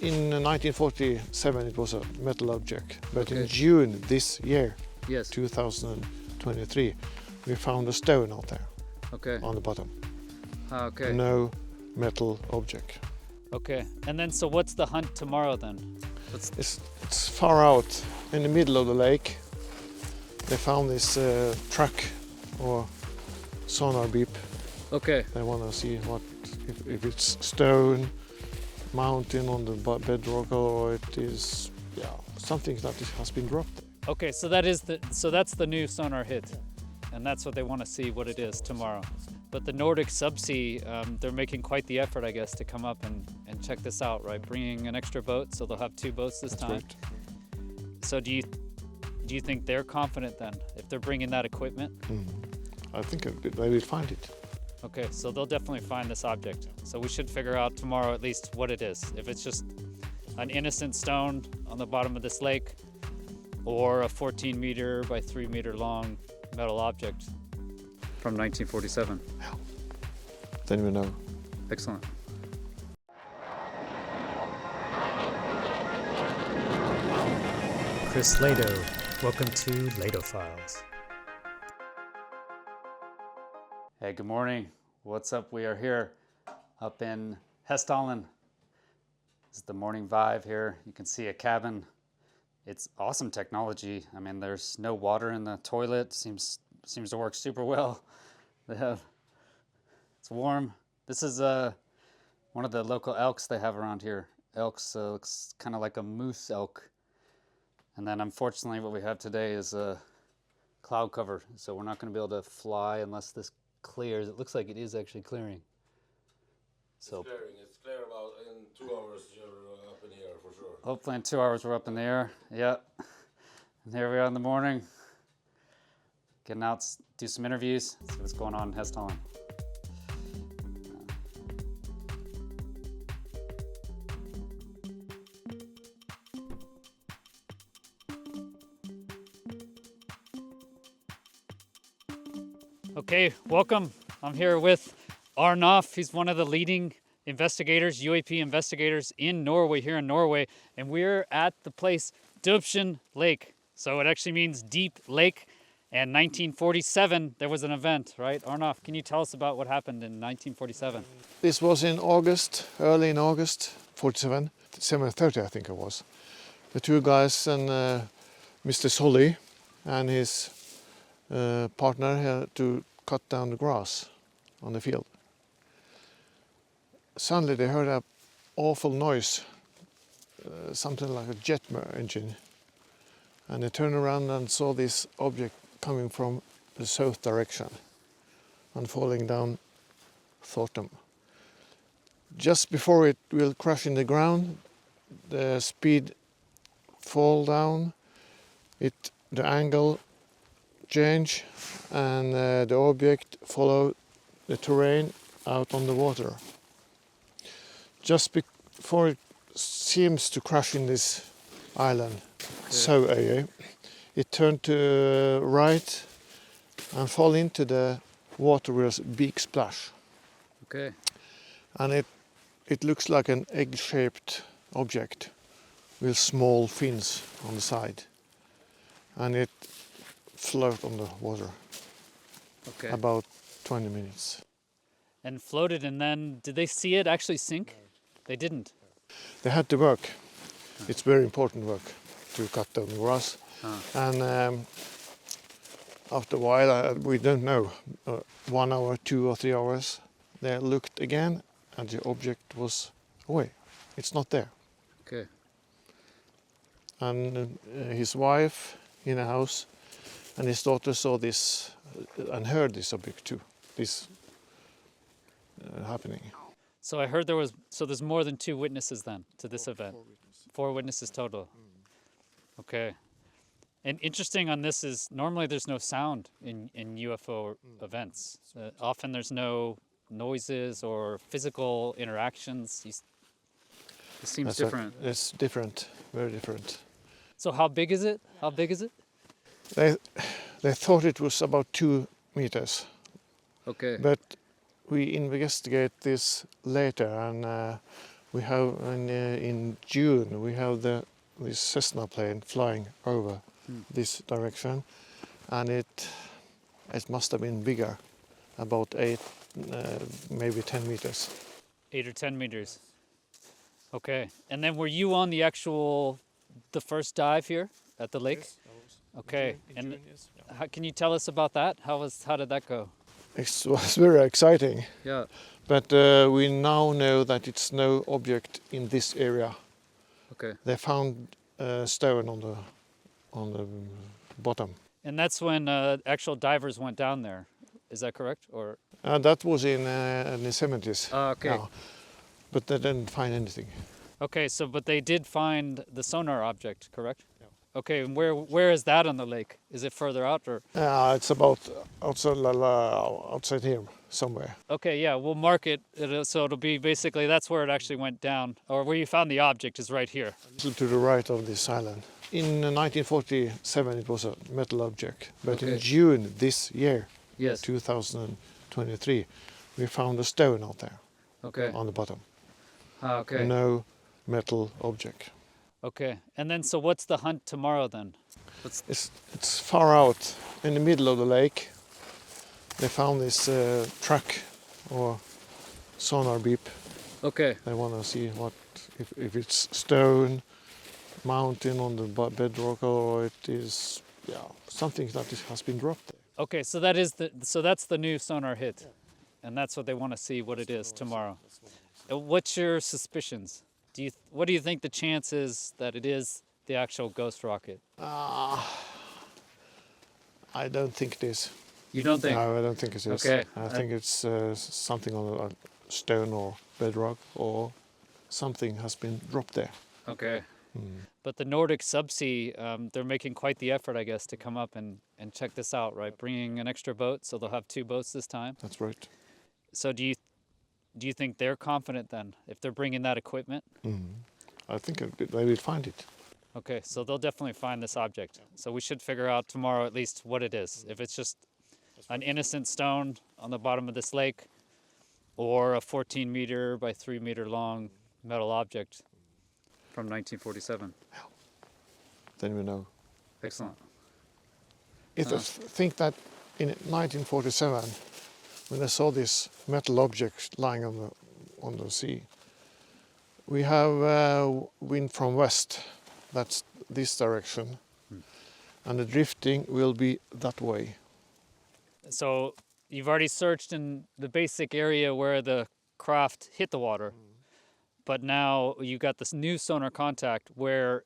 In 1947 it was a metal object, but Okay. in June this year, Yes. 2023, we found a stone out there Okay. on the bottom. Okay. No metal object. Okay. And then, so what's the hunt tomorrow then? It's far out in the middle of the lake. They found this track or sonar beep. Okay. They want to see if it's stone, mountain on the bedrock, or it is something that has been dropped. Okay. So that's the new sonar hit, and that's what they want to see what it is tomorrow. But the Nordic Subsea, they're making quite the effort, I guess, to come up and check this out, right? Bringing an extra boat, so they'll have 2 boats this That's time. right. So do you think they're confident then, if they're bringing that equipment? I think they will find it. Okay, so they'll definitely find this object. So we should figure out tomorrow at least what it is. If it's just an innocent stone on the bottom of this lake, or a 14 meter by 3 meter long metal object from 1947. Then we know. Excellent. Chris Lado, welcome to Lado Files. Hey, good morning. What's up? We are here up in Hessdalen. This is the morning vibe here. You can see a cabin. It's awesome technology. I mean, there's no water in the toilet. Seems to work super well. It's warm. This is one of the local elks they have around here. Elks looks kind of like a moose elk. And then unfortunately what we have today is a cloud cover. So we're not going to be able to fly unless this clears. It looks like it is actually clearing. So It's clear about in 2 hours you're up in the air for sure. hopefully in 2 hours we're up in the air. Yeah. And here we are in the morning. Getting out, do some interviews, see what's going on in Hessdalen. Okay, welcome. I'm here with Arnof. He's one of the leading investigators, UAP investigators in Norway, here in Norway. And we're at the place Djupsjoen Lake. So it actually means deep lake. And 1947, there was an event, right? Arnof, can you tell us about what happened in 1947? This was in August, early in August, 47, 7:30 I think it was. The 2 guys and Mr. Solly and his partner had to cut down the grass on the field. Suddenly they heard an awful noise, something like a jet engine. And they turned around and saw this object coming from the south direction and falling down Thornton. Just before it will crash in the ground, the speed fall down, the angle change, and the object follow the terrain out on the water. Just before it seems to crash in this island, it turned to right and fall into the water with a big splash. Okay. And it looks like an egg-shaped object with small fins on the side. And it floated on the water Okay. about 20 minutes. And floated, and then did they see it actually sink? They didn't. They had to work. It's very important work to cut down the grass. And after a while, we don't know, 1 hour, 2 or 3 hours, they looked again and the object was away. It's not there. Okay. And his wife in a house and his daughter saw this and heard this object too, this happening. So I heard there's more than 2 witnesses then to this event. 4 witnesses total. Okay. And interesting on this is normally there's no sound in UFO events. Often there's no noises or physical interactions. It seems different. It's different, very different. So how big is it? How big is it? They thought it was about 2 meters. Okay. But we investigate this later and We have in June we have this Cessna plane flying over this direction, and it must have been bigger, about 8, maybe 10 meters. 8 or 10 meters. Okay. And then were you on the first dive here at the lake? Yes, I was. Okay. In June, yes. Yeah. How, can you tell us about that? How did that go? It was very exciting, Yeah. but we now know that it's no object in this area. Okay. They found a stone on the bottom. And that's when actual divers went down there. Is that correct? Or That was in the 70s. okay. Yeah. But they didn't find anything. Okay, so but they did find the sonar object, correct? Yeah. Okay, and where is that on the lake? Is it further out or? It's about outside here somewhere. Okay, yeah, we'll mark it. So it'll be basically that's where it actually went down, or where you found the object is right here. To the right of this island. In 1947 it was a metal object, but Okay. in June this year, Yes. 2023, we found a stone out there Okay. on the bottom. Okay. No metal object. Okay, and then so what's the hunt tomorrow then? It's far out in the middle of the lake. They found this track or sonar beep. Okay. They want to see if it's stone, mountain on the bedrock, or it is something that has been dropped there. Okay, so that's the new sonar hit, and that's what they want to see what it is tomorrow. What's your suspicions? What do you think the chance is that it is the actual ghost rocket? I don't think it is. You don't think? No, I don't think it is. Okay. I think it's something on a stone or bedrock, or something has been dropped there. Okay. But the Nordic Subsea, they're making quite the effort, I guess, to come up and check this out, right? Bringing an extra boat, so they'll have 2 boats this time. That's right. So do you think they're confident then, if they're bringing that equipment? I think they will find it. Okay, so they'll definitely find this object. So we should figure out tomorrow at least what it is. If it's just an innocent stone on the bottom of this lake, or a 14 meter by 3 meter long metal object from 1947. Then we know. Excellent. I think that in 1947, when I saw this metal object lying on the sea, we have wind from west. That's this direction, and the drifting will be that way. So you've already searched in the basic area where the craft hit the water, but now you got this new sonar contact where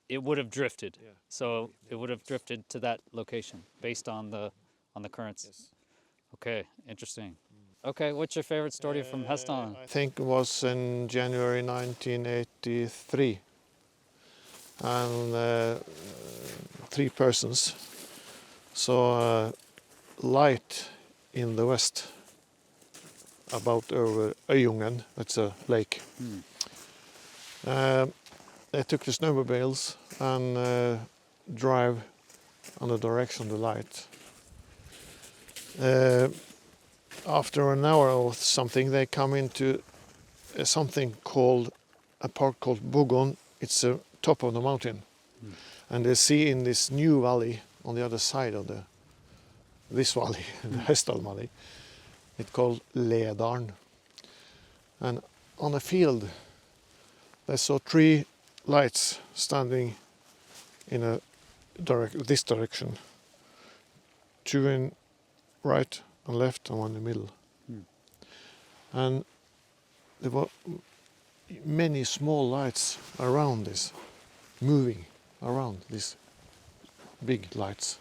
it would have drifted. Yeah. So it would have drifted to that location based on the currents. Yes. Okay, interesting. Okay, what's your favorite story from Hessdalen? I think it was in January 1983, and 3 persons saw light in the west, about over Øyungen, that's a lake. They took the snowmobiles and drive on the direction of the light. After an hour or something, they come into something called a park called Bogon. It's the top of the mountain, and they see in this new valley on the other side of this valley, the Hessdalen valley. It's called Ledaren, and on a field they saw 3 lights standing in this direction, 2 in right and left, and 1 in the middle. And there were many small lights around this, moving around these big lights.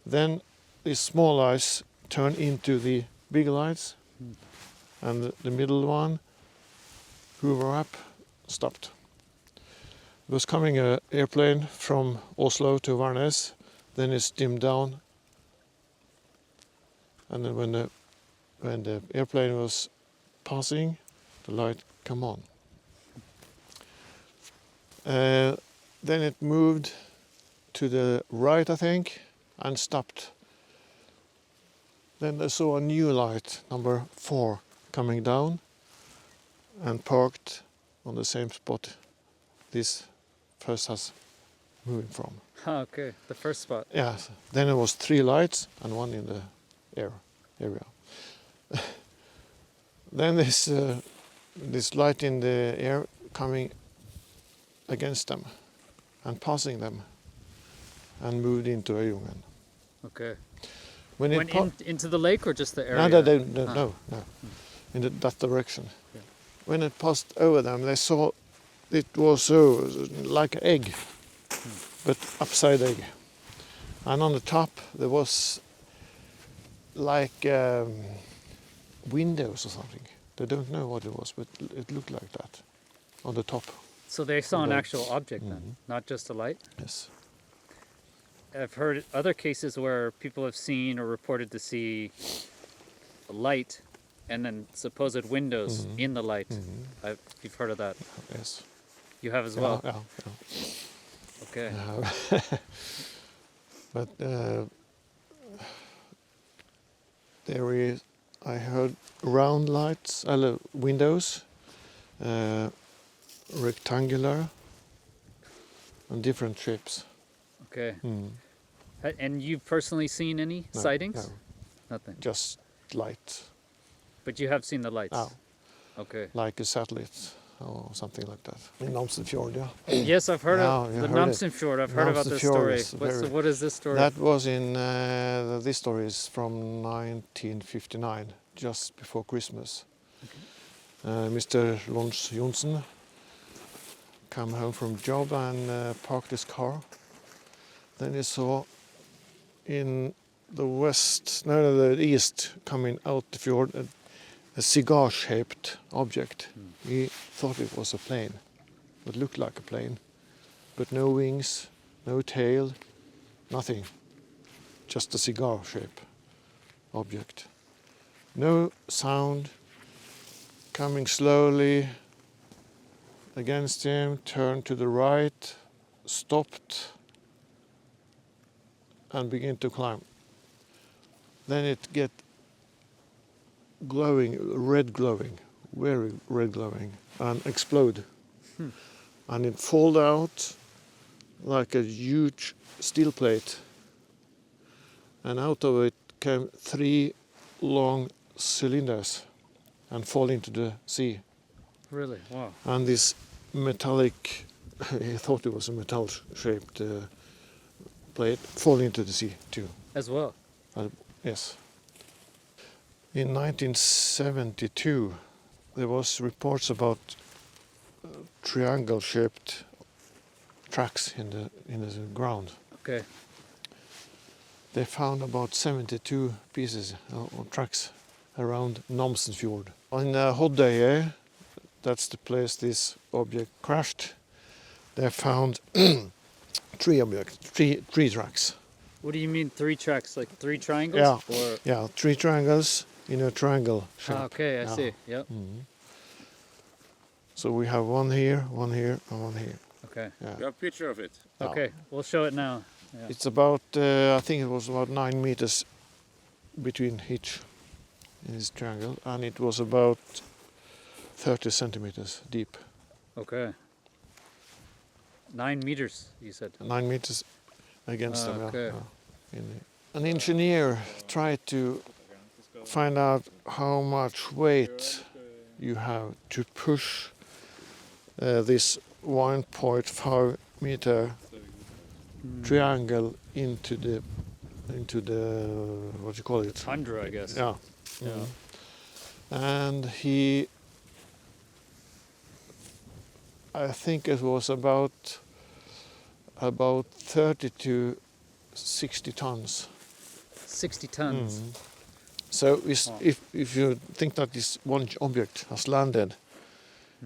Then these small lights turn into the big lights, and the middle one, hoover up, stopped. It was coming an airplane from Oslo to Værnes, then it's dimmed down, and then when the airplane was passing, the light come on. Then it moved to the right, I think, and stopped. Then they saw a new light, number 4, coming down, and parked on the same spot this first has moving from. Okay, the first spot. Yeah, then it was 3 lights and 1 in the area. Then this light in the air coming against them and passing them and moved into Øyungen. Okay. When Went into the lake or just the area? No, in that direction. Yeah. When it passed over them, they saw it was like an egg, but upside egg. And on the top there was like windows or something. They don't know what it was, but it looked like that on the top. So they saw an Right. actual object then, not just a light? Yes. I've heard other cases where people have seen or reported to see a light and then supposed windows in the light. You've heard of that? Yes. You have as well? Yeah. Okay. But there is, I heard round lights, windows, rectangular, and different shapes. Okay. And you've personally seen any No, sightings? no, Nothing. just light, But you have seen the lights? Oh. Okay. like a satellite or something like that. In Namsenfjord, yeah. Yes, I've heard Yeah, of you the heard it. Namsenfjord. I've heard about this Namsenfjord story. is So very- what is this story? That was in, this story is from 1959, just before Christmas. Mr. Lons Johnsen come home from job and parked his car. Then he saw in the east, coming out the fjord, a cigar-shaped object. He thought it was a plane. It looked like a plane, but no wings, no tail, nothing. Just a cigar-shaped object. No sound, coming slowly against him, turned to the right, stopped, and began to climb. Then it get glowing, red glowing, very red glowing, and explode. And it fall out like a huge steel plate. And out of it came 3 long cylinders and fall into the sea. Really? Wow. And this metallic, he thought it was a metal-shaped plate, fall into the sea too. As well? Yes. In 1972, there was reports about triangle-shaped tracks in the ground. Okay. They found about 72 pieces or tracks around Namsenfjord. On Hoddøye, that's the place this object crashed, they found 3 tracks. What do you mean 3 tracks? Like 3 triangles? Yeah. Or... Yeah, 3 triangles in a triangle shape. Ah, okay, I Yeah. see. Yep. So we have one here, and one here. Okay. Yeah. You have a picture of it? Yeah. Okay, we'll show it now. Yeah. It's about, I think it was about 9 meters between each in this triangle, and it was about 30 centimeters deep. Okay. 9 meters, you said. 9 meters against them. Okay. An engineer tried to find out how much weight you have to push this 1.5 meter triangle into the what you call it? Tundra, I guess. Yeah. Yeah. And I think it was about 30 to 60 tons. 60 tons. So Wow. if you think that this one object has landed,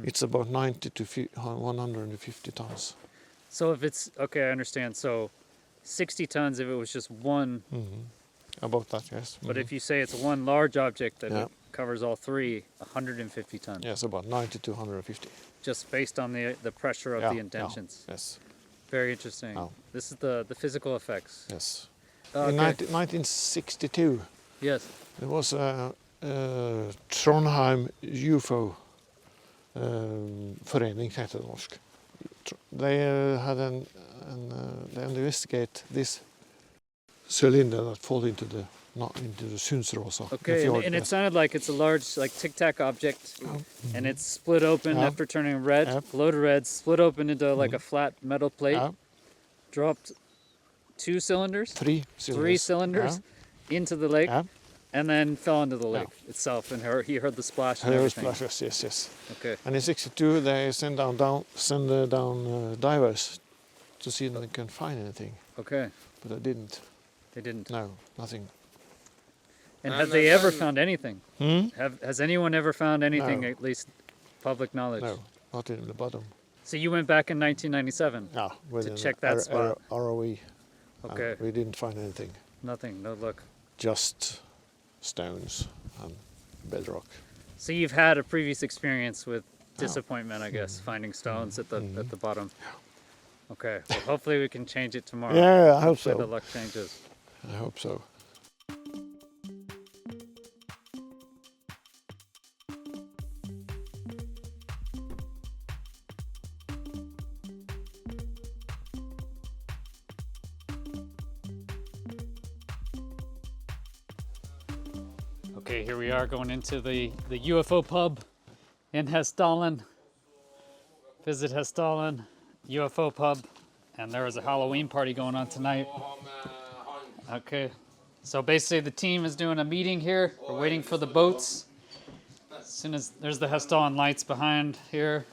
it's about 90 to 150 tons. So if it's, okay, I understand. So 60 tons if it was just one, About that, yes. but if you say it's one large object that Yeah. it covers all 3, 150 tons. Yes, about 90 to 150. Just based on the pressure of Yeah, the yeah, indentions. Yes, Very interesting. Oh. This is the physical effects. yes. Okay. In 1962, Yes. there was a Trondheim UFO Forening heter det norsk. They had they investigate this cylinder that fall into the Sundsråsa. Okay, and it sounded like it's a large, like Tic Tac object, and it's split open after turning red, loaded red, split open into like a flat metal plate, dropped 2 cylinders, 3 3 cylinders into the lake, and then fell into the lake itself, and he heard the splash and everything. Splashes, yes. Okay. And in '62 they send down divers to see if they can find anything, Okay. but they didn't. They didn't. No, nothing. And have they ever found anything? Hmm? Has anyone ever found anything, No. at least public knowledge? No, not in the bottom. So you went back in 1997? No, with check that spot. ROE. Okay. We didn't find anything. Nothing, no look. Just stones and bedrock. So you've had a previous experience with disappointment, I guess, finding stones at the bottom. Okay. Well, hopefully we can change it tomorrow. Yeah, I hope Hopefully so. the luck changes. I hope so. Okay, here we are going into the UFO pub in Hessdalen. Visit Hessdalen UFO pub, and there is a Halloween party going on tonight. Okay, so basically the team is doing a meeting here. We're waiting for the boats. As soon as there's the Hessdalen lights behind here.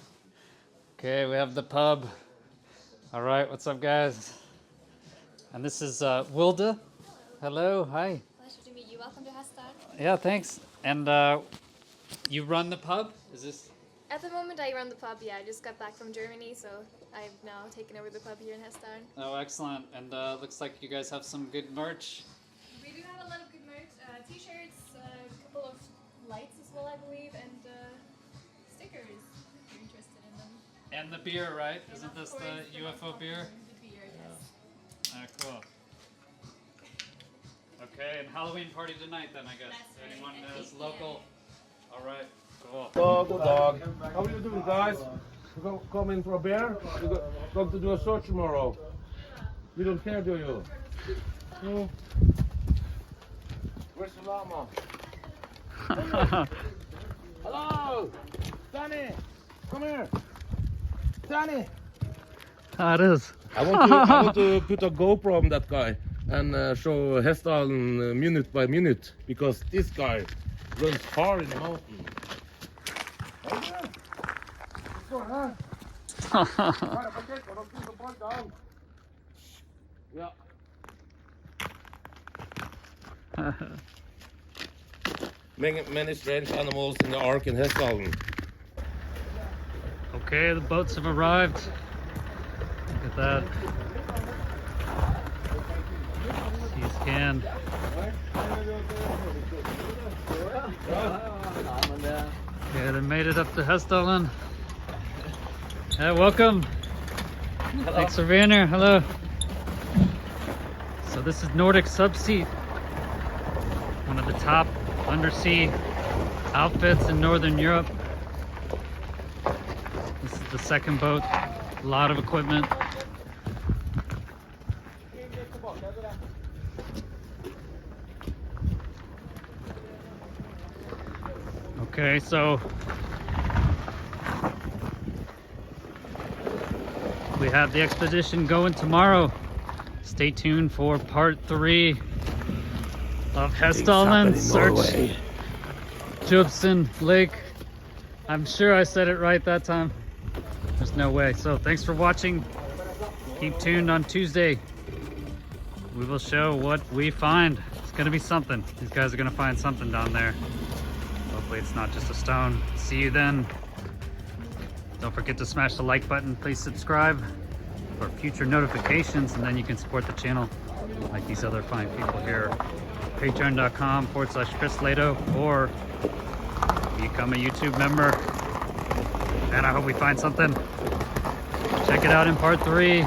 Okay, we have the pub. All right, what's up, guys? And this is Wilda. Hello, hi. Pleasure to meet you. Welcome to Hessdalen. Yeah, thanks. And you run the pub? Is this? At the moment, I run the pub. Yeah, I just got back from Germany, so I've now taken over the pub here in Hessdalen. Oh, excellent. And looks like you guys have some good merch. We do have a lot of good merch: t-shirts, a couple of lights as well, I believe, and stickers. If you're interested in them. And the beer, right? And Isn't of this course, the UFO beer? The beer, yes. Ah, cool. Okay, and Halloween party tonight then, I guess. That's right, Anyone at is 8 local? All right, cool. Good dog. How are you doing, guys? You come in for a beer? You going to do a search tomorrow? You don't care, do you? No. Where's the llama? Hello, Danny. Come here, Danny. Ah, it is. I want to put a GoPro on that guy and show Hessdalen minute by minute, because this guy runs far in the mountain. Yeah. Many strange animals in the ark in Hessdalen. Okay, the boats have arrived. Look at that. C-scan. Yeah, they made it up to Hessdalen. Yeah, welcome. Thanks for being here. Hello. So this is Nordic Subsea, one of the top undersea outfits in Northern Europe. This is the second boat. A lot of equipment. Okay, so we have the expedition going tomorrow. Stay tuned for part 3 of Hessdalen search Djupsjoen Lake. I'm sure I said it right that time. There's no way. So thanks for watching. Keep tuned on Tuesday. We will show what we find. It's gonna be something. These guys are gonna find something down there. Hopefully it's not just a stone. See you then. Don't forget to smash the like button. Please subscribe for future notifications, and then you can support the channel like these other fine people here. Patreon.com/Chris Lato, or become a YouTube member. And I hope we find something. Check it out in part 3.